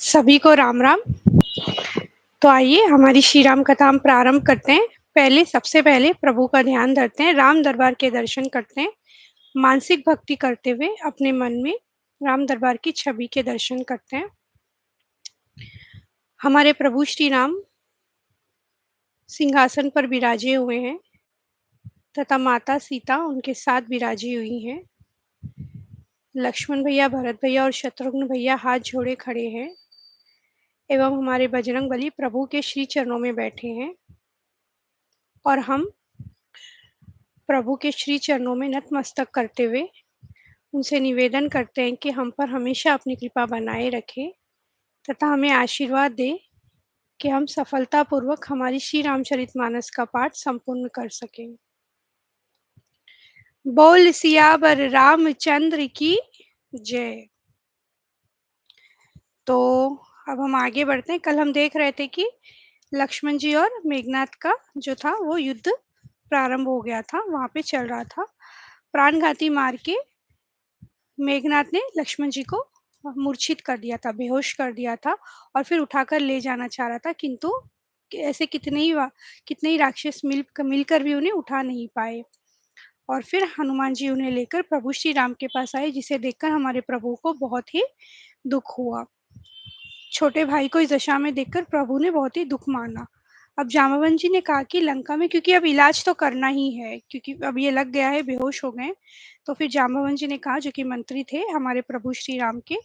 सभी को राम राम। तो आइए हमारी श्री राम कथा हम प्रारंभ करते हैं। सबसे पहले प्रभु का ध्यान धरते हैं, राम दरबार के दर्शन करते हैं। मानसिक भक्ति करते हुए अपने मन में राम दरबार की छवि के दर्शन करते हैं। हमारे प्रभु श्री राम सिंहासन पर विराजे हुए हैं तथा माता सीता उनके साथ विराजी हुई हैं। लक्ष्मण भैया, भरत भैया और शत्रुघ्न भैया हाथ जोड़े खड़े हैं एवं हमारे बजरंगबली प्रभु के श्री चरणों में बैठे हैं और हम प्रभु के श्री चरणों में नतमस्तक करते हुए उनसे निवेदन करते हैं कि हम पर हमेशा अपनी कृपा बनाए रखें तथा हमें आशीर्वाद दें कि हम सफलतापूर्वक हमारी श्री रामचरितमानस का पाठ संपूर्ण कर सकें। बोल सियावर रामचंद्र की जय। तो अब हम आगे बढ़ते हैं। कल हम देख रहे थे कि लक्ष्मण जी और मेघनाथ का जो था वो युद्ध प्रारंभ हो गया था, वहां पे चल रहा था। प्राणघाती मार के मेघनाथ ने लक्ष्मण जी को मूर्छित कर दिया था, बेहोश कर दिया था और फिर उठाकर ले जाना चाह रहा था, किंतु ऐसे कितने ही राक्षस मिलकर भी उन्हें उठा नहीं पाए। और फिर हनुमान जी उन्हें लेकर प्रभु श्री राम के पास आए, जिसे देखकर हमारे प्रभु को बहुत ही दुख हुआ। छोटे भाई को इस दशा में देखकर प्रभु ने बहुत ही दुख माना। अब जामवंत जी ने कहा कि लंका में, क्योंकि अब इलाज तो करना ही है, क्योंकि अब ये लग गया है, बेहोश हो गए। तो फिर जामवंत जी ने कहा, जो कि मंत्री थे हमारे प्रभु श्री राम के,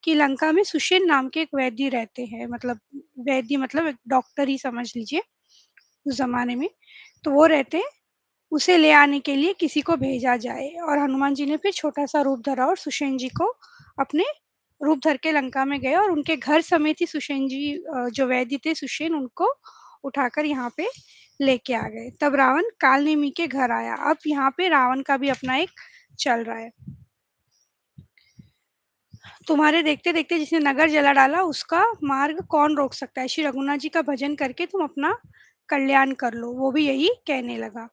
कि लंका में सुषेण नाम के एक वैद्य रहते हैं, मतलब वैद्य मतलब एक डॉक्टर ही समझ लीजिए उस जमाने में। तो वो रहते हैं, उसे ले आने के लिए किसी को भेजा जाए। और हनुमान जी ने फिर छोटा सा रूप धरा और सुषेण जी को अपने रूप धर के लंका में गए और उनके घर समेत ही सुषेण जी, जो वैद्य थे सुषेण, उनको उठाकर यहाँ पे लेके आ गए। तब रावण कालनेमी के घर आया। अब यहाँ पे रावण का भी अपना एक चल रहा है। तुम्हारे देखते देखते जिसने नगर जला डाला उसका मार्ग कौन रोक सकता है। श्री रघुनाथ जी का भजन करके तुम अपना कल्याण कर लो, वो भी यही कहने लगा।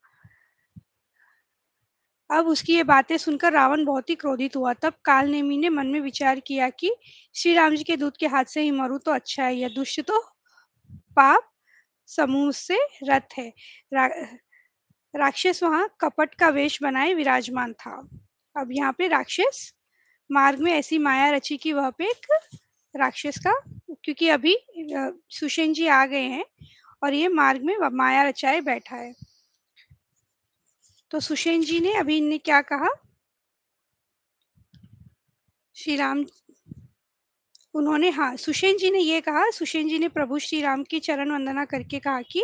अब उसकी ये बातें सुनकर रावण बहुत ही क्रोधित हुआ। तब कालनेमी ने मन में विचार किया कि श्री राम जी के दूत के हाथ से ही मरूं तो अच्छा है, यह दुष्ट तो पाप समूह से रथ है। रा, राक्षस वहां कपट का वेश बनाए विराजमान था। अब यहाँ पे राक्षस मार्ग में ऐसी माया रची कि वह पे एक राक्षस का, क्योंकि अभी सुषेण जी आ गए हैं और ये मार्ग में माया रचाए बैठा है। तो सुषेण जी ने अभी इनने क्या कहा, श्री राम, उन्होंने, हाँ, सुषेण जी ने ये कहा, सुषेण जी ने प्रभु श्री राम की चरण वंदना करके कहा कि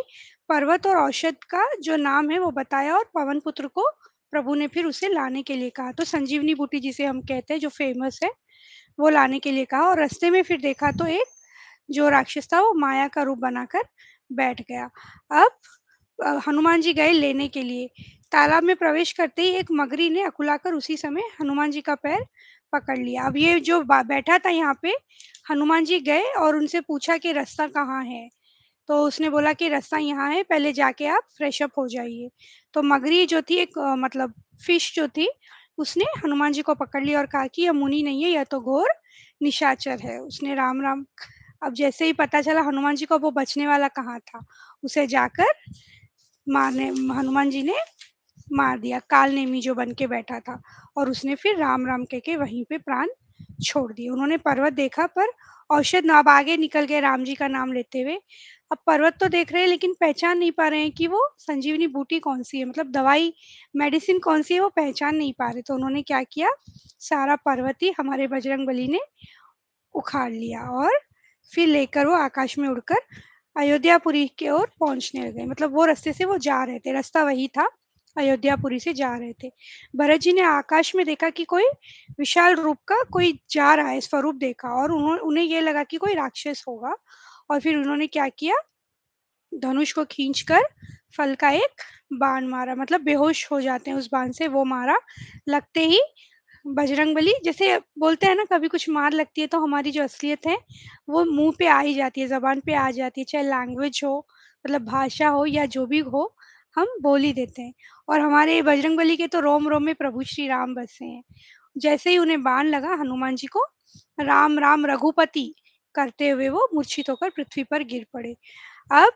पर्वत और औषध का जो नाम है वो बताया और पवन पुत्र को प्रभु ने फिर उसे लाने के लिए कहा। तो संजीवनी बूटी जिसे हम कहते हैं, जो फेमस है, वो लाने के लिए कहा। और रास्ते में फिर देखा तो एक जो राक्षस था वो माया का रूप बनाकर बैठ गया। अब हनुमान जी गए लेने के लिए। तालाब में प्रवेश करते ही एक मगरी ने अकुलाकर उसी समय हनुमान जी का पैर पकड़ लिया। अब ये जो बैठा था यहाँ पे, हनुमान जी गए और उनसे पूछा कि रास्ता कहाँ है। तो उसने बोला कि रास्ता यहाँ है, पहले जाके आप फ्रेश अप हो जाइए। तो मगरी जो थी एक मतलब फिश जो थी, उसने हनुमान जी को पकड़ लिया और कहा कि यह मुनि नहीं है, यह तो घोर निशाचर है। उसने राम राम। अब जैसे ही पता चला हनुमान जी को, वो बचने वाला कहाँ था, उसे जाकर मारने हनुमान जी ने मार दिया, कालनेमी जो बन के बैठा था। और उसने फिर राम राम कह के वहीं पे प्राण छोड़ दिए। उन्होंने पर्वत देखा पर औषध ना, अब आगे निकल गए राम जी का नाम लेते हुए। अब पर्वत तो देख रहे हैं लेकिन पहचान नहीं पा रहे हैं कि वो संजीवनी बूटी कौन सी है, मतलब दवाई मेडिसिन कौन सी है, वो पहचान नहीं पा रहे। तो उन्होंने क्या किया, सारा पर्वत ही हमारे बजरंग बली ने उखाड़ लिया और फिर लेकर वो आकाश में उड़कर अयोध्यापुरी की ओर पहुंचने लगे। मतलब वो रास्ते से वो जा रहे थे, रास्ता वही था, अयोध्यापुरी से जा रहे थे। भरत जी ने आकाश में देखा कि कोई विशाल रूप का कोई जा रहा है, स्वरूप देखा और उन्हें ये लगा कि कोई राक्षस होगा। और फिर उन्होंने क्या किया, धनुष को खींचकर फल का एक बाण मारा, मतलब बेहोश हो जाते हैं उस बाण से, वो मारा। लगते ही बजरंगबली, जैसे बोलते हैं ना, कभी कुछ मार लगती है तो हमारी जो असलियत है वो मुंह पे आ ही जाती है, जबान पे आ जाती है, चाहे लैंग्वेज हो, मतलब भाषा हो या जो भी हो, हम बोल ही देते हैं। और हमारे बजरंगबली के तो रोम रोम में प्रभु श्री राम बसे हैं। जैसे ही उन्हें बाण लगा हनुमान जी को, राम राम रघुपति, करते हुए वो मूर्छित होकर पृथ्वी पर गिर पड़े। अब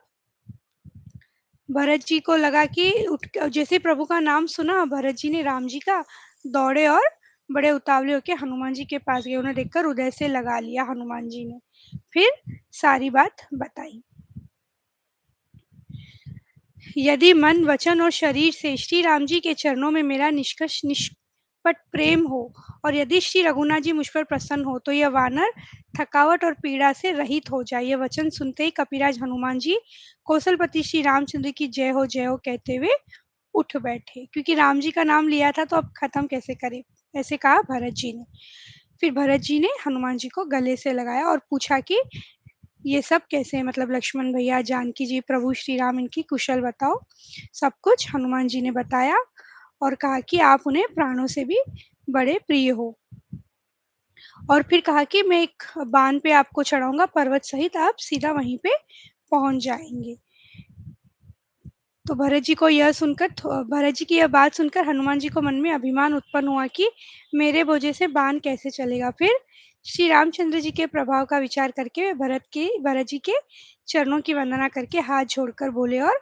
भरत जी को लगा कि जैसे ही प्रभु का नाम सुना, भरत जी ने राम जी का, दौड़े और बड़े उतावले होके हनुमान जी के पास गए। उन्हें देखकर हृदय से लगा लिया हनुमान जी ने। फिर सारी बात बताई। यदि मन, वचन और शरीर से श्री राम जी के चरणों में मेरा निष्कपट प्रेम हो और यदि श्री रघुनाथ जी मुझ पर प्रसन्न हो, तो यह वानर थकावट और पीड़ा से रहित हो जाए। यह वचन सुनते ही कपिराज हनुमान जी कौशलपति श्री रामचंद्र की जय हो कहते हुए उठ बैठे, क्योंकि राम जी का नाम लिया था तो अब खत्म कैसे करे, ऐसे कहा भरत जी ने। फिर भरत जी ने हनुमान जी को गले से लगाया और पूछा कि ये सब कैसे है, मतलब लक्ष्मण भैया, जानकी जी, प्रभु श्री राम, इनकी कुशल बताओ। सब कुछ हनुमान जी ने बताया और कहा कि आप उन्हें प्राणों से भी बड़े प्रिय हो। और फिर कहा कि मैं एक बांध पे आपको चढ़ाऊंगा, पर्वत सहित आप सीधा वहीं पे पहुंच जाएंगे। तो भरत जी की यह बात सुनकर हनुमान जी को मन में अभिमान उत्पन्न हुआ कि मेरे बोझे से बाण कैसे चलेगा। फिर श्री रामचंद्र जी के प्रभाव का विचार करके वे भरत जी के चरणों की वंदना करके हाथ जोड़कर बोले और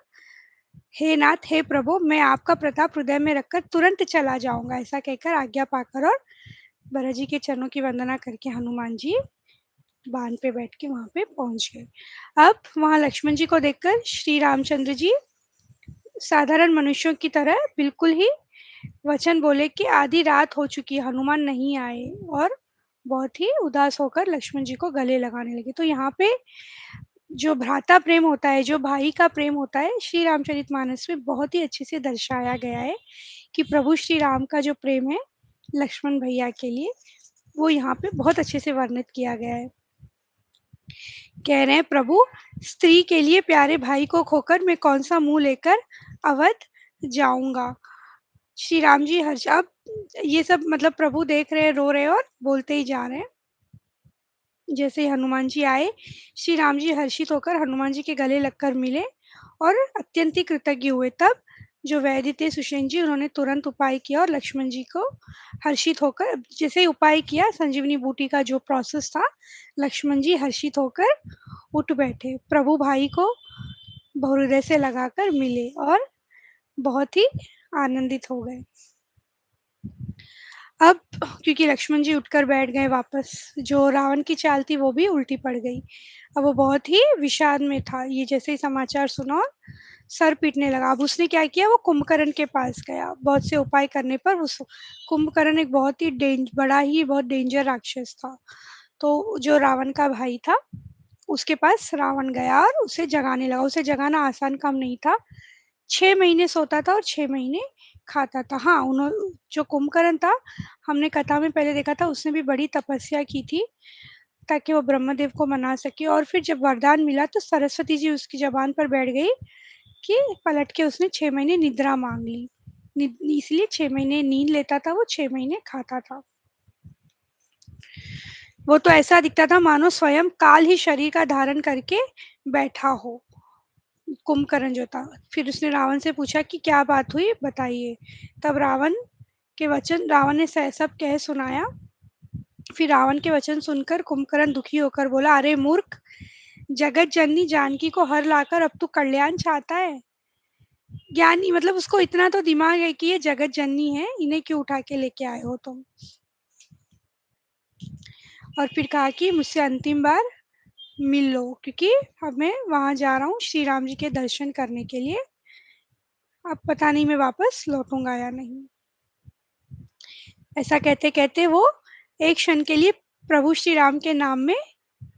हे नाथ, हे प्रभु, मैं आपका प्रताप हृदय में रखकर तुरंत चला जाऊंगा। ऐसा कहकर आज्ञा पाकर और भरत जी के चरणों की वंदना करके हनुमान जी बांध पे बैठ के वहां पे पहुंच गए। अब वहां लक्ष्मण जी को देखकर श्री रामचंद्र जी साधारण मनुष्यों की तरह बिल्कुल ही वचन बोले कि आधी रात हो चुकी है, हनुमान नहीं आए, और बहुत ही उदास होकर लक्ष्मण जी को गले लगाने लगे। तो यहाँ पे जो भ्राता प्रेम होता है, जो भाई का प्रेम होता है, श्री रामचरितमानस में बहुत ही अच्छे से दर्शाया गया है कि प्रभु श्री राम का जो प्रेम है लक्ष्मण भैया के लिए, वो यहाँ पे बहुत अच्छे से वर्णित किया गया है। कह रहे हैं, प्रभु स्त्री के लिए प्यारे भाई को खोकर मैं कौन सा मुंह लेकर अवध जाऊंगा। श्री राम जी हर्ष, अब ये सब मतलब प्रभु देख रहे हैं, रो रहे हैं और बोलते ही जा रहे हैं। जैसे ही हनुमान जी आए, श्री राम जी हर्षित होकर हनुमान जी के गले लगकर मिले और अत्यंत ही कृतज्ञ हुए। तब जो वैद्य थे सुषेण जी, उन्होंने तुरंत उपाय किया और लक्ष्मण जी को हर्षित होकर, जैसे ही उपाय किया, संजीवनी बूटी का जो प्रोसेस था, लक्ष्मण जी हर्षित होकर उठ बैठे, प्रभु भाई को बहुहृदय से लगाकर मिले और बहुत ही आनंदित हो गए। अब क्योंकि लक्ष्मण जी उठकर बैठ गए वापस, जो रावण की चाल थी वो भी उल्टी पड़ गई। अब वो बहुत ही विषाद में था, ये जैसे ही समाचार सुना और सर पीटने लगा। अब उसने क्या किया, वो कुंभकर्ण के पास गया। बहुत से उपाय करने पर उस कुंभकर्ण एक बहुत ही बड़ा ही बहुत डेंजर राक्षस था। तो जो रावण का भाई था, उसके पास रावण गया और उसे जगाने लगा। उसे जगाना आसान काम नहीं था। 6 महीने सोता था और 6 महीने खाता था। हाँ, उन्होंने जो कुंभकर्ण था, हमने कथा में पहले देखा था, उसने भी बड़ी तपस्या की थी ताकि वो ब्रह्मदेव को मना सके। और फिर जब वरदान मिला तो सरस्वती जी उसकी जबान पर बैठ गई कि पलट के उसने 6 महीने निद्रा मांग ली। इसलिए 6 महीने नींद लेता था वो, 6 महीने खाता था। वो तो ऐसा दिखता था मानो स्वयं काल ही शरीर का धारण करके बैठा हो, कुंभकर्ण जो था। फिर उसने रावण से पूछा कि क्या बात हुई, बताइए। तब रावण ने सब कह सुनाया। फिर रावण के वचन सुनकर कुंभकर्ण दुखी होकर बोला, अरे मूर्ख, जगत जननी जानकी को हर लाकर अब तू कल्याण चाहता है। ज्ञानी मतलब उसको इतना तो दिमाग है कि ये जगत जननी है, इन्हें क्यों उठा के लेके आए हो तुम। और फिर कहा कि मुझसे अंतिम बार मिल लो, क्योंकि अब मैं वहां जा रहा हूँ श्री राम जी के दर्शन करने के लिए। अब पता नहीं मैं वापस लौटूंगा या नहीं। ऐसा कहते कहते वो एक क्षण के लिए प्रभु श्री राम के नाम में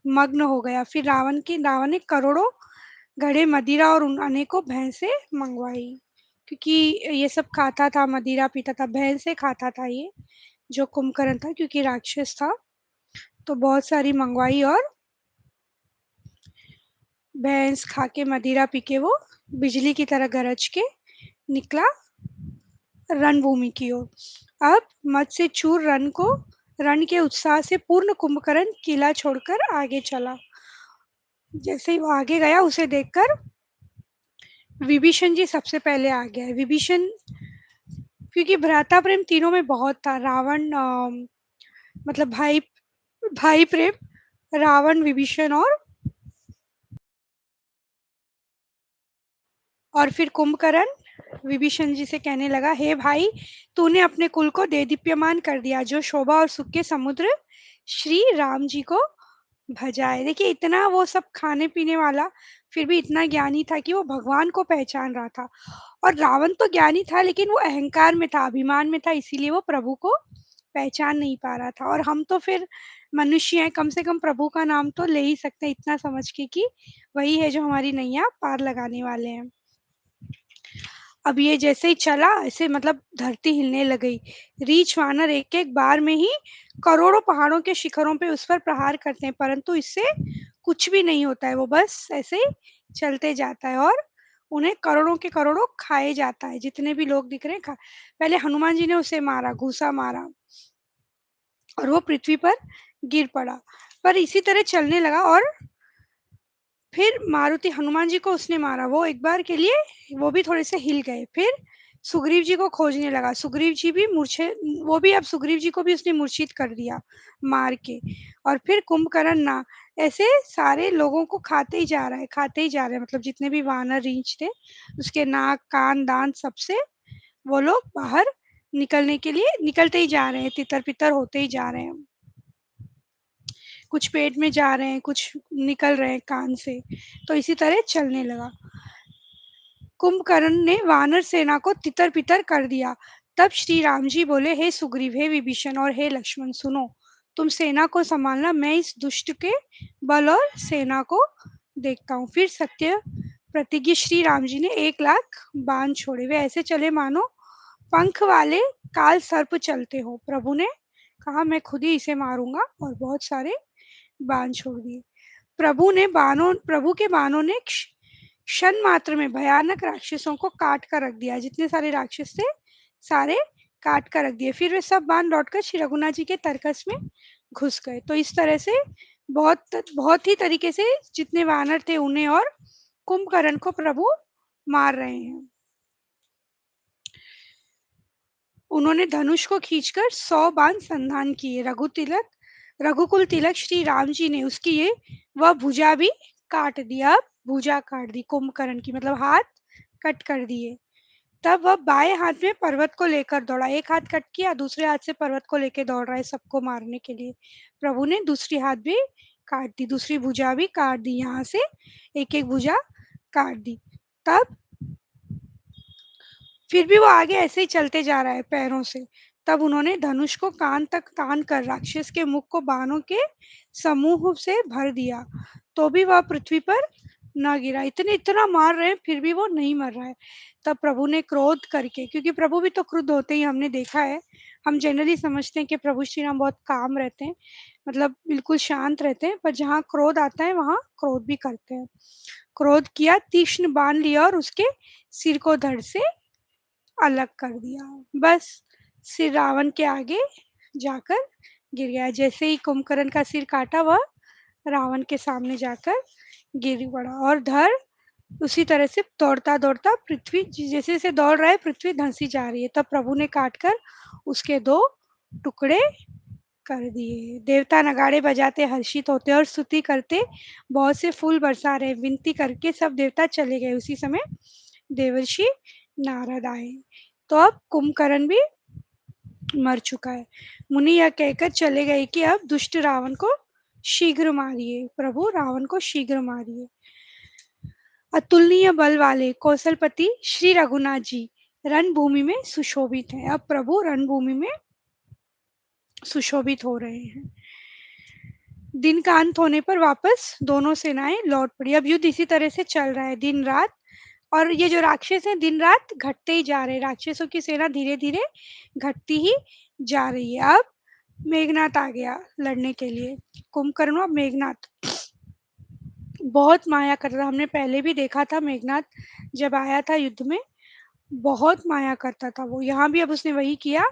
मग्न हो गया। फिर रावण ने करोड़ों घड़े मदिरा और उन अनेकों भैंसे मंगवाई, क्योंकि ये सब खाता था, मदिरा पीता था, भैंसे खाता था ये जो कुंभकर्ण था, क्योंकि राक्षस था। तो बहुत सारी मंगवाई और भैंस खा के, मदिरा पी के वो बिजली की तरह गरज के निकला रणभूमि की ओर। अब मत से चूर रण के उत्साह से पूर्ण कुंभकर्ण किला छोड़कर आगे चला। जैसे ही वो आगे गया, उसे देखकर विभीषण जी सबसे पहले आ गया है। विभीषण, क्योंकि भ्राता प्रेम तीनों में बहुत था। रावण मतलब भाई भाई प्रेम, रावण, विभीषण और फिर कुंभकर्ण विभीषण जी से कहने लगा, हे भाई, तूने अपने कुल को देदीप्यमान कर दिया, जो शोभा और सुख के समुद्र श्री राम जी को भजाए। देखिए, इतना वो सब खाने पीने वाला, फिर भी इतना ज्ञानी था कि वो भगवान को पहचान रहा था। और रावण तो ज्ञानी था, लेकिन वो अहंकार में था, अभिमान में था, इसीलिए वो प्रभु को पहचान नहीं पा रहा था। और हम तो फिर मनुष्य हैं, कम से कम प्रभु का नाम तो ले ही सकते हैं, इतना समझ के कि वही है जो हमारी नैया पार लगाने वाले हैं। अब ये जैसे ही चला, ऐसे मतलब धरती हिलने लग गई। रीछ वानर एक एक बार में ही करोड़ों पहाड़ों के शिखरों पे उस पर प्रहार करते हैं, परंतु इससे कुछ भी नहीं होता है, वो बस ऐसे ही चलते जाता है और उन्हें करोड़ों के करोड़ों खाए जाता है, जितने भी लोग दिख रहे हैं खा। पहले हनुमान जी ने उसे मारा, घूसा मारा, और वो पृथ्वी पर गिर पड़ा। पर इसी तरह चलने लगा, और फिर मारुति हनुमान जी को उसने मारा, वो एक बार के लिए वो भी थोड़े से हिल गए। फिर सुग्रीव जी को खोजने लगा, सुग्रीव जी भी मूर्छे, वो भी अब सुग्रीव जी को भी उसने मूर्छित कर दिया मार के। और फिर कुंभकर्ण ना, ऐसे सारे लोगों को खाते ही जा रहा है, खाते ही जा रहे हैं, मतलब जितने भी वानर रीछ थे, उसके नाक कान दांत सबसे वो लोग बाहर निकलने के लिए निकलते ही जा रहे हैं, तितर पितर होते ही जा रहे हैं। कुछ पेट में जा रहे हैं, कुछ निकल रहे हैं कान से। तो इसी तरह चलने लगा। कुंभकर्ण ने वानर सेना को तितर पितर कर दिया। तब श्री राम जी बोले, हे सुग्रीव, हे विभीषण और हे लक्ष्मण, सुनो, तुम सेना को संभालना, मैं इस दुष्ट के बल और सेना को देखता हूँ। फिर सत्य प्रतिज्ञ श्री राम जी ने 1 लाख बाण छोड़े, वे ऐसे चले मानो पंख वाले काल सर्प चलते हो। प्रभु ने कहा, मैं खुद ही इसे मारूंगा, और बहुत सारे बाण छोड़ दिए। प्रभु के बाणों ने क्षण मात्र में भयानक राक्षसों को काट कर रख दिया, जितने सारे राक्षस थे सारे काट कर रख दिए। फिर वे सब बाण लौटकर श्री रघुनाथ जी के तरकस में घुस गए। तो इस तरह से बहुत बहुत ही तरीके से जितने वानर थे उन्हें और कुंभकर्ण को प्रभु मार रहे हैं। उन्होंने धनुष को खींचकर 100 बाण संधान किए। रघुकुल तिलक श्री राम जी ने उसकी ये वह भुजा भी काट दिया, भुजा काट दी कुंभकर्ण की, मतलब हाथ कट कर दिए। तब वह बाएं हाथ में पर्वत को लेकर दौड़ा, एक हाथ कट किया, दूसरे हाथ से पर्वत को लेकर दौड़ रहा है सबको मारने के लिए। प्रभु ने दूसरी हाथ भी काट दी, दूसरी भुजा भी काट दी, यहाँ से एक एक भुजा काट दी। तब फिर भी वो आगे ऐसे ही चलते जा रहा है पैरों से। तब उन्होंने धनुष को कान तक तान कर राक्षस के मुख को बाणों के समूह से भर दिया, तो भी वह पृथ्वी पर न गिरा। इतने इतना मार रहे हैं, फिर भी वो नहीं मर रहा है। तब प्रभु ने क्रोध करके, क्योंकि प्रभु भी तो क्रुद्ध होते ही, हमने देखा है, हम जनरली समझते हैं कि प्रभु श्री राम बहुत काम रहते हैं, मतलब बिल्कुल शांत रहते हैं, पर जहाँ क्रोध आता है वहां क्रोध भी करते हैं। क्रोध किया, तीक्ष्ण बाण लिया और उसके सिर को धड़ से अलग कर दिया। बस सिर रावण के आगे जाकर गिर गया। जैसे ही कुंभकर्ण का सिर काटा, वह रावण के सामने जाकर गिर पड़ा, और धड़ उसी तरह से दौड़ता दौड़ता पृथ्वी, जैसे जैसे दौड़ रहा है पृथ्वी धंसी जा रही है। तब प्रभु ने काट कर उसके 2 टुकड़े कर दिए। देवता नगाड़े बजाते हर्षित होते और स्तुति करते, बहुत से फूल बरसा रहे, विनती करके सब देवता चले गए। उसी समय देवर्षि नारद आए। तो अब कुंभकर्ण भी मर चुका है। मुनि यह कहकर चले गए कि अब दुष्ट रावण को शीघ्र मारिए, प्रभु रावण को शीघ्र मारिए। अतुलनीय बल वाले कौशलपति श्री रघुनाथ जी रणभूमि में सुशोभित हैं। अब प्रभु रणभूमि में सुशोभित हो रहे हैं। दिन का अंत होने पर वापस दोनों सेनाएं लौट पड़ी। अब युद्ध इसी तरह से चल रहा है दिन रात, और ये जो राक्षस हैं दिन रात घटते ही जा रहे हैं, राक्षसों की सेना धीरे धीरे घटती ही जा रही है। अब मेघनाथ आ गया लड़ने के लिए। कुंभकर्ण और मेघनाथ बहुत माया करता था, हमने पहले भी देखा था मेघनाथ जब आया था युद्ध में, बहुत माया करता था वो। यहाँ भी अब उसने वही किया,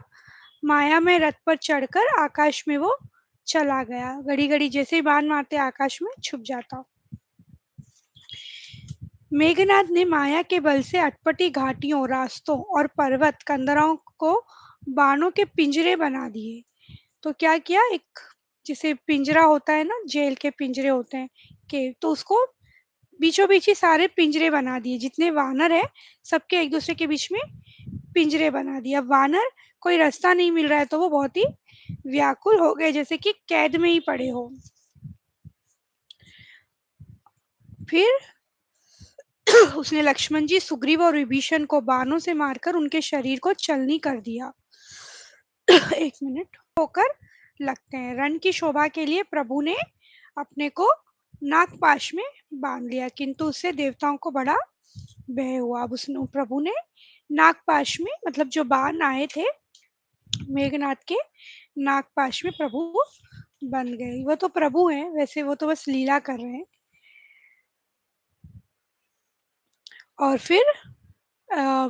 माया में रथ पर चढ़कर आकाश में वो चला गया। घड़ी घड़ी जैसे ही बाण मारते आकाश में छुप जाता। मेघनाथ ने माया के बल से अटपटी घाटियों, रास्तों और पर्वत कंदरों को बाणों के पिंजरे बना दिए। तो क्या किया, एक जैसे पिंजरा होता है ना, जेल के पिंजरे होते हैं के, तो उसको बीचों-बीच ही सारे पिंजरे बना दिए, जितने वानर हैं, सबके एक-दूसरे के बीच में पिंजरे बना दिए। अब वानर कोई रास्ता नहीं मिल रहा है, तो वो बहुत ही व्याकुल हो गए, जैसे कि कैद में ही पड़े हों। फिर उसने लक्ष्मण जी, सुग्रीव और विभीषण को बाणों से मारकर उनके शरीर को छलनी कर दिया। 1 मिनट। होकर लगते हैं। रण की शोभा के लिए प्रभु ने अपने को नागपाश में बांध लिया, किंतु उससे देवताओं को बड़ा भय हुआ। अब उसने प्रभु ने नागपाश में, मतलब जो बाण आए थे मेघनाथ के, नागपाश में प्रभु बन गए। वो तो प्रभु हैं, वैसे वो तो बस लीला कर रहे हैं। और फिर अ,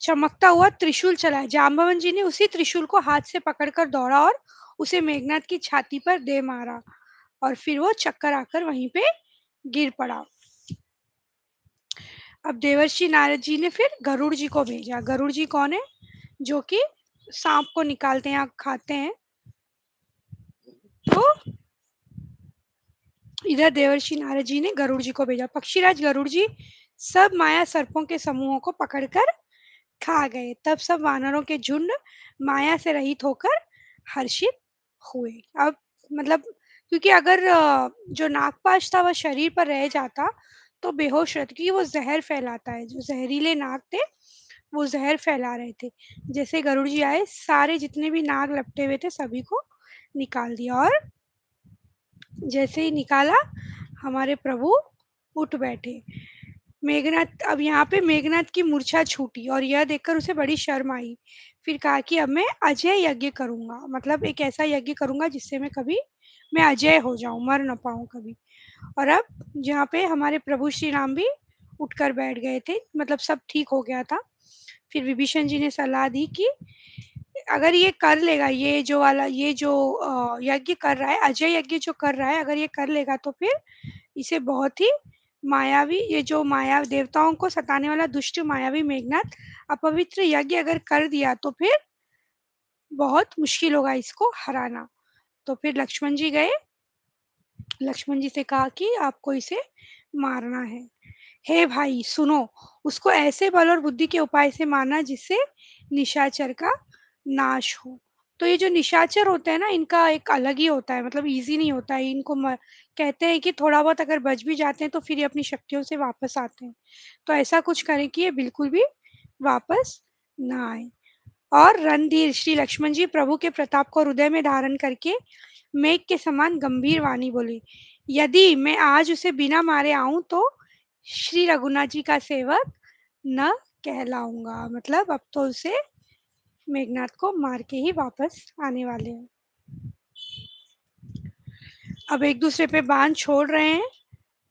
चमकता हुआ त्रिशूल चलाया। जाम्बवन जी ने उसी त्रिशूल को हाथ से पकड़कर दौड़ा और उसे मेघनाथ की छाती पर दे मारा, और फिर वो चक्कर आकर वहीं पे गिर पड़ा। अब देवर्षि नारद जी ने फिर गरुड़ जी को भेजा। गरुड़ जी कौन है? जो कि सांप को निकालते हैं या खाते हैं। तो इधर देवर्षि नारद जी ने गरुड़ जी को भेजा। पक्षीराज गरुड़ जी सब माया सर्पों के समूहों को पकड़कर खा गए। तब सब वानरों के झुंड माया से रहित होकर हर्षित हुए। अब मतलब, क्योंकि अगर जो नागपाश था वह शरीर पर रह जाता तो बेहोश रहते, क्योंकि वो जहर फैलाता है। जो जहरीले नाग थे वो जहर फैला रहे थे। जैसे गरुड़ जी आए, सारे जितने भी नाग लपटे हुए थे सभी को निकाल दिया, और जैसे ही निकाला हमारे प्रभु उठ बैठे। मेघनाथ, अब यहाँ पे मेघनाथ की मूर्छा छूटी और यह देखकर उसे बड़ी शर्म आई। फिर कहा कि अब मैं अजय यज्ञ करूंगा, मतलब एक ऐसा यज्ञ करूंगा जिससे मैं अजय हो जाऊं, मर न पाऊं कभी। और अब जहाँ पे हमारे प्रभु श्री राम भी उठकर बैठ गए थे, मतलब सब ठीक हो गया था। फिर विभीषण जी ने सलाह दी कि अगर ये कर लेगा, ये जो यज्ञ कर रहा है, अजय यज्ञ जो कर रहा है, अगर ये कर लेगा तो फिर इसे बहुत ही मायावी, ये जो माया देवताओं को सताने वाला दुष्ट मायावी मेघनाथ अपवित्र यज्ञ अगर कर दिया तो फिर बहुत मुश्किल होगा इसको हराना। तो फिर लक्ष्मण जी गए, लक्ष्मण जी से कहा कि आपको इसे मारना है। हे भाई सुनो, उसको ऐसे बल और बुद्धि के उपाय से मारना जिससे निशाचर का नाश हो। तो ये जो निशाचर होते हैं ना, इनका एक अलग ही होता है, मतलब इजी नहीं होता है इनको कहते हैं कि थोड़ा बहुत अगर बच भी जाते हैं तो फिर ये अपनी शक्तियों से वापस आते हैं। तो ऐसा कुछ करें कि ये बिल्कुल भी वापस ना आए। और रणधीर श्री लक्ष्मण जी प्रभु के प्रताप को हृदय में धारण करके मेघ के समान गंभीर वाणी बोली, यदि मैं आज उसे बिना मारे आऊं तो श्री रघुनाथ जी का सेवक न कहलाऊंगा। मतलब अब तो उसे मेघनाथ को मार के ही वापस आने वाले हैं। अब एक दूसरे पे बाण छोड़ रहे हैं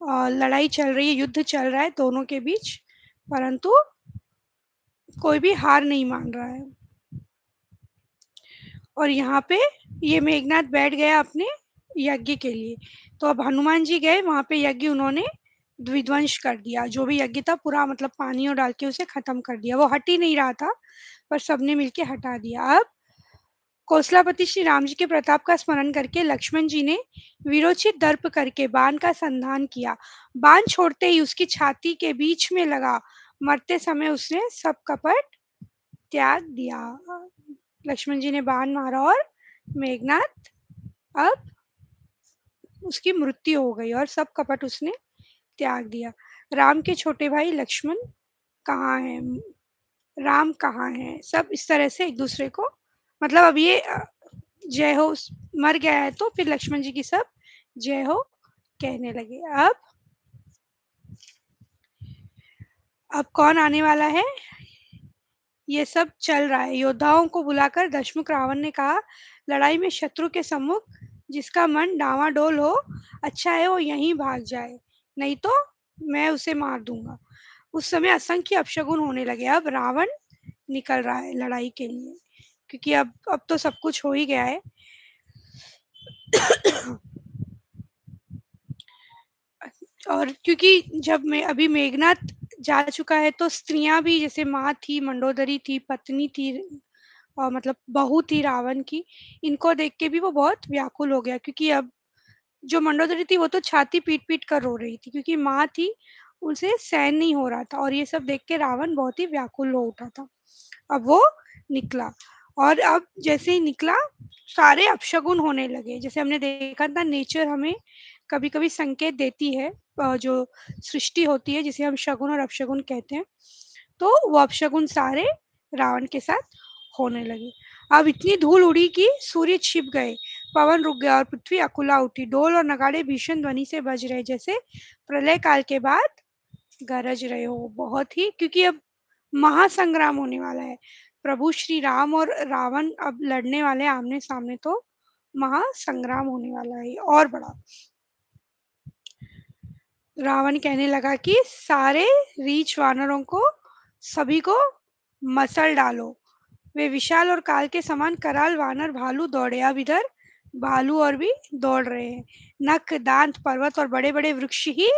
और लड़ाई चल रही है, युद्ध चल रहा है दोनों के बीच, परंतु कोई भी हार नहीं मान रहा है। और यहाँ पे ये मेघनाथ बैठ गया अपने यज्ञ के लिए। तो अब हनुमान जी गए वहां पे, यज्ञ उन्होंने विध्वंस कर दिया। जो भी यज्ञ था पूरा, मतलब पानी डाल के उसे खत्म कर दिया। वो हट ही नहीं रहा था, पर सबने मिलके हटा दिया। अब कौशलापति श्री राम जी के प्रताप का स्मरण करके लक्ष्मण जी ने वीरोचित दर्प करके बाण का संधान किया। बाण छोड़ते ही उसकी छाती के बीच में लगा। मरते समय उसने सब कपट त्याग दिया। लक्ष्मण जी ने बाण मारा और मेघनाथ, अब उसकी मृत्यु हो गई और सब कपट उसने त्याग दिया। राम के छोटे भाई लक्ष्मण कहाँ हैं, राम कहाँ हैं, सब इस तरह से एक दूसरे को, मतलब अब ये जय हो मर गया है तो फिर लक्ष्मण जी की सब जय हो कहने लगे। अब कौन आने वाला है, ये सब चल रहा है। योद्धाओं को बुलाकर दशमुख रावण ने कहा, लड़ाई में शत्रु के सम्मुख जिसका मन डावाडोल हो, अच्छा है वो यहीं भाग जाए, नहीं तो मैं उसे मार दूंगा। उस समय असंख्य अपशगुन होने लगे। अब रावण निकल रहा है लड़ाई के लिए, क्योंकि अब तो सब कुछ हो ही गया है। और क्योंकि जब मैं अभी मेघनाथ जा चुका है तो स्त्रियां भी, जैसे माँ थी, मंडोदरी थी, पत्नी थी, मतलब बहू थी रावण की, इनको देख के भी वो बहुत व्याकुल हो गया, क्योंकि अब जो मंडोदरी थी वो तो छाती पीट-पीट कर रो रही थी, क्योंकि माँ थी, उसे सहन नहीं हो रहा था और ये सब देख के रावण बहुत ही व्याकुल हो उठा था। अब वो निकला और अब जैसे ही निकला, सारे अपशगुन होने लगे। जैसे हमने देखा था नेचर हमें कभी-कभी संकेत देती है, जो सृष्टि होती है जिसे हम शगुन और अपशगुन कहते हैं, तो वो अपशगुन सारे रावण के साथ होने लगे। अब इतनी धूल उड़ी कि सूर्य छिप गए, पवन रुक गया और पृथ्वी अकुला उठी। ढोल और नगाड़े भीषण ध्वनि से बज रहे, जैसे प्रलय काल के बाद गरज रहे हो। बहुत ही, क्योंकि अब महासंग्राम होने वाला है। प्रभु श्री राम और रावण अब लड़ने वाले हैं आमने-सामने, तो महासंग्राम होने वाला है और बड़ा। रावण कहने लगा कि सारे रीछ वानरों को, सभी को मसल डालो। वे विशाल और काल के समान कराल वानर भालू दौड़े। अब इधर भालू और भी दौड़ रहे हैं। नख, दांत, पर्वत और बड़े-बड़े वृक्ष ही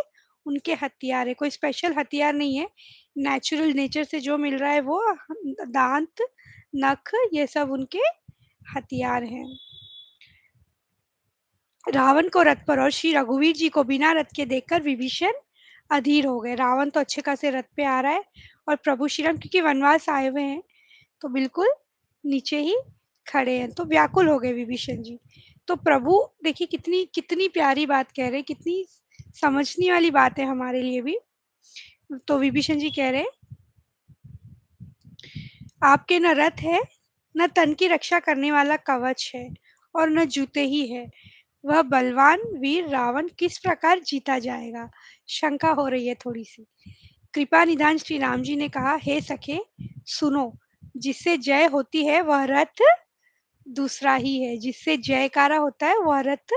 उनके हथियार है। कोई स्पेशल हथियार नहीं है। नेचुरल नेचर से जो मिल रहा है वो दांत, नख, ये सब उनके हथियार हैं। रावण को रथ पर और श्री रघुवीर जी को बिना रथ के देखकर विभीषण अधीर हो गए। रावण तो अच्छे खासे रथ पे आ रहा है और प्रभु श्री राम क्योंकि वनवास आए हुए हैं, तो बिल्कुल नीचे ही खड़े हैं, तो व्याकुल हो गए विभीषण जी। तो प्रभु देखिए कितनी कितनी प्यारी बात कह रहे हैं, कितनी समझने वाली बात है हमारे लिए भी। तो विभीषण जी कह रहे हैं, आपके न रथ है, न तन की रक्षा करने वाला कवच है और न जूते ही है। वह बलवान वीर रावण किस प्रकार जीता जाएगा? शंका हो रही है थोड़ी सी। कृपा निधान श्री राम जी ने कहा, हे सखे सुनो, जिससे जय होती है वह रथ दूसरा ही है। जिससे जयकारा होता है वह रथ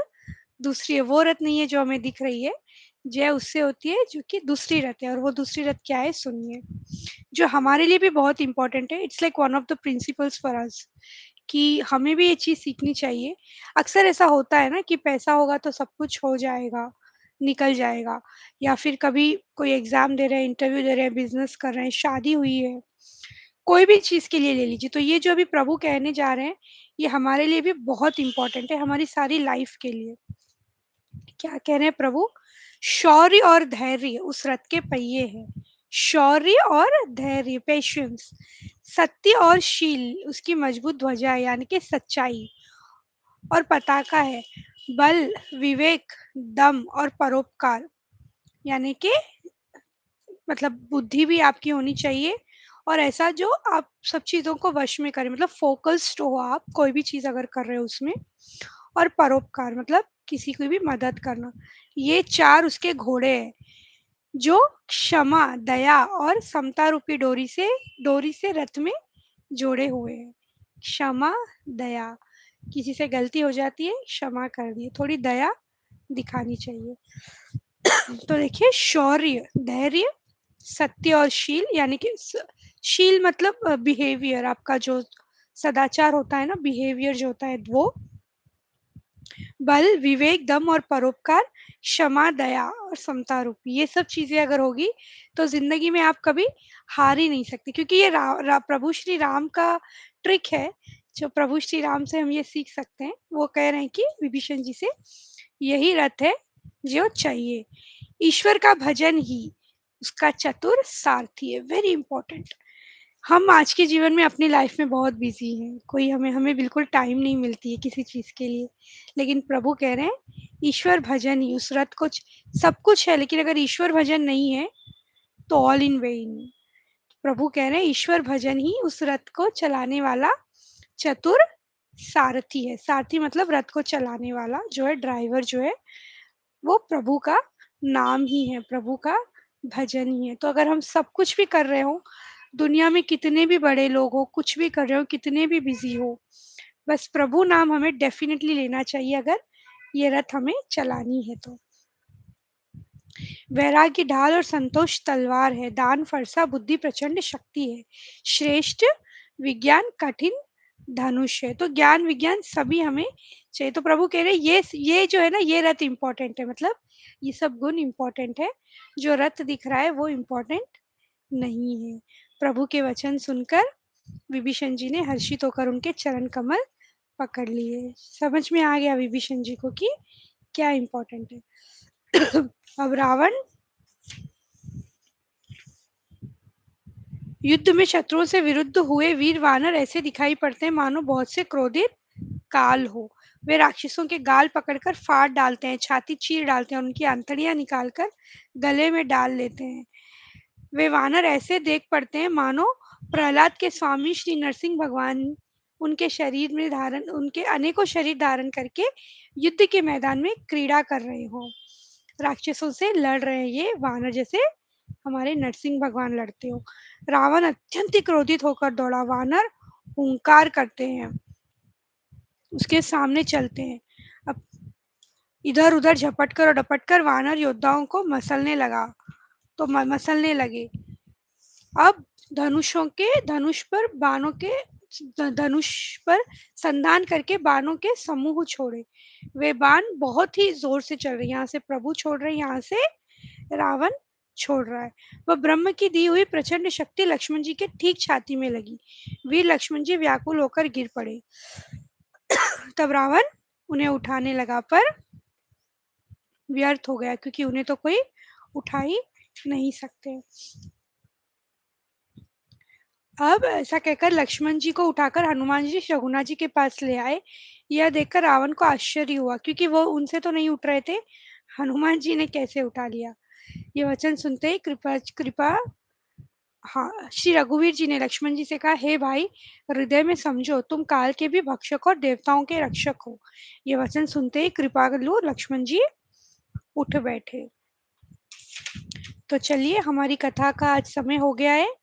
दूसरी है, वो रथ नहीं है जो हमें दिख रही है। जय उससे होती है जो कि दूसरी रथ है, और वो दूसरी रथ क्या है सुनिए, जो हमारे लिए भी बहुत इंपॉर्टेंट है। It's like one of the principles for us, कि हमें भी ये चीज़ सीखनी चाहिए। अक्सर ऐसा होता है ना कि पैसा होगा तो सब कुछ हो जाएगा, निकल जाएगा, या फिर कभी कोई एग्ज़ाम दे रहे हैं, इंटरव्यू दे रहे हैं, बिज़नेस कर रहे हैं, शादी हुई है, कोई भी चीज़ के लिए ले लीजिए। तो ये जो अभी प्रभु कहने जा रहे हैं, ये हमारे लिए भी बहुत इम्पोर्टेंट है, हमारी सारी लाइफ़ के लिए। क्या कह रहे हैं प्रभु? शौर्य और धैर्य उस रथ के पहिए हैं। शौर्य और धैर्य, पेशेंस, सत्य और शील उसकी मजबूत ध्वजा है, यानी कि सच्चाई और पताका है। बल, विवेक, दम और परोपकार, यानी कि मतलब बुद्धि भी आपकी होनी चाहिए, और ऐसा जो आप सब चीज़ों को वश में करें, मतलब फ़ोकस्ड हो आप कोई भी चीज़ अगर कर रहे हो उसमें। और परोपकार मतलब किसी की भी मदद करना। ये 4 उसके घोड़े हैं, जो क्षमा, दया और समता रूपी डोरी से रथ में जोड़े हुए हैं। क्षमा, दया, किसी से गलती हो जाती है, क्षमा कर दिए, थोड़ी दया दिखानी चाहिए। तो देखिए शौर्य, धैर्य, सत्य और शील, यानी कि शील मतलब बिहेवियर, आपका जो सदाचार होता है ना, बिहेवियर जो होता है वो। बल, विवेक, दम और परोपकार, क्षमा, दया और समता रूपी, ये सब चीजें अगर होगी तो जिंदगी में आप कभी हार ही नहीं सकते, क्योंकि ये प्रभु श्री राम का ट्रिक है। जो प्रभु श्री राम से हम ये सीख सकते हैं, वो कह रहे हैं कि विभीषण जी से, यही रथ है जो चाहिए। ईश्वर का भजन ही उसका चतुर सारथी है। Very important. हम आज के जीवन में अपनी लाइफ में बहुत बिजी हैं, कोई हमें हमें बिल्कुल टाइम नहीं मिलती है किसी चीज़ के लिए। लेकिन प्रभु कह रहे हैं ईश्वर भजन ही उस रथ को, सब कुछ है लेकिन अगर ईश्वर भजन नहीं है तो ऑल इन वेन। प्रभु कह रहे हैं ईश्वर भजन ही उस रथ को चलाने वाला चतुर सारथी है। सारथी मतलब रथ को चलाने वाला जो है, ड्राइवर जो है, वो प्रभु का नाम ही है, प्रभु का भजन ही है। तो अगर हम सब कुछ भी कर रहे हो, दुनिया में कितने भी बड़े लोग हो, कुछ भी कर रहे हो, कितने भी बिजी हो, बस प्रभु नाम हमें डेफिनेटली लेना चाहिए अगर ये रथ हमें चलानी है तो। वैराग्य ढाल और संतोष तलवार है, दान फरसा बुद्धि प्रचंड शक्ति है, श्रेष्ठ विज्ञान कठिन धनुष है। तो ज्ञान विज्ञान सभी हमें चाहिए। तो प्रभु कह रहे हैं ये जो है ना, ये रथ इम्पोर्टेंट है, मतलब ये सब गुण इम्पोर्टेंट है, जो रथ दिख रहा है वो इम्पोर्टेंट नहीं है। प्रभु के वचन सुनकर विभीषण जी ने हर्षित होकर उनके चरण कमल पकड़ लिए। समझ में आ गया विभीषण जी को कि क्या इम्पोर्टेंट है। अब रावण युद्ध में शत्रुओं से विरुद्ध हुए वीर वानर ऐसे दिखाई पड़ते हैं मानो बहुत से क्रोधित काल हो। वे राक्षसों के गाल पकड़कर फाड़ डालते हैं, छाती चीर डालते हैं, उनकी आंतड़ियां निकालकर गले में डाल लेते हैं। वे वानर ऐसे देख पड़ते हैं मानो प्रहलाद के स्वामी श्री नरसिंह भगवान उनके अनेकों शरीर धारण करके युद्ध के मैदान में क्रीड़ा कर रहे हो। राक्षसों से लड़ रहे हैं ये वानर, जैसे हमारे नरसिंह भगवान लड़ते हो। रावण अत्यंत ही क्रोधित होकर दौड़ा। वानर हुंकार करते हैं, उसके सामने चलते हैं। अब इधर उधर झपटकर और डपटकर वानर योद्धाओं को मसलने लगे। अब धनुष पर संधान करके बाणों के समूह छोड़े। वे बाण बहुत ही जोर से चल रहे, यहाँ से प्रभु छोड़ रहे, यहाँ से रावण छोड़ रहा है। वह ब्रह्म की दी हुई प्रचंड शक्ति लक्ष्मण जी के ठीक छाती में लगी। वीर लक्ष्मण जी व्याकुल होकर गिर पड़े। तब रावण उन्हें उठाने लगा, पर व्यर्थ हो गया, क्योंकि उन्हें तो कोई उठा ही नहीं सकते। अब ऐसा कहकर लक्ष्मण जी को उठाकर हनुमान जी शकुना जी के पास ले आए। यह देखकर रावण को आश्चर्य हुआ, क्योंकि वो उनसे तो नहीं उठ रहे थे, हनुमान जी ने कैसे उठा लिया। ये वचन सुनते ही कृपा कृपा हाँ, श्री रघुवीर जी ने लक्ष्मण जी से कहा, हे भाई, हृदय में समझो, तुम काल के भी भक्षक और देवताओं के रक्षक हो। ये वचन सुनते ही कृपालु लक्ष्मण जी उठ बैठे। तो चलिए, हमारी कथा का आज समय हो गया है।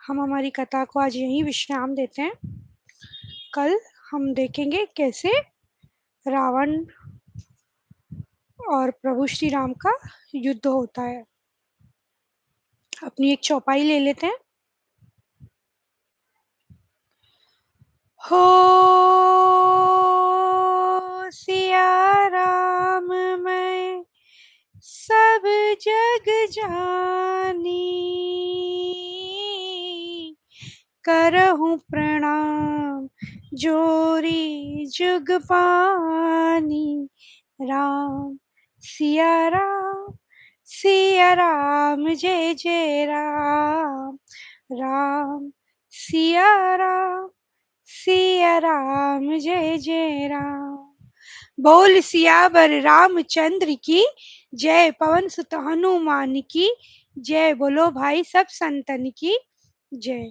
हम हमारी कथा को आज यहीं विश्राम देते हैं। कल हम देखेंगे कैसे रावण और प्रभु श्री राम का युद्ध होता है। अपनी एक चौपाई ले लेते हैं। हो सिया राम मैं सब जग जानी, करहूँ प्रणाम जोरी जुग पानी। राम सिया राम जय जय राम। राम सिया राम जय जय राम। बोल सियावर रामचंद्र की जय। पवन सुत हनुमान की जय। बोलो भाई सब संतन की जय।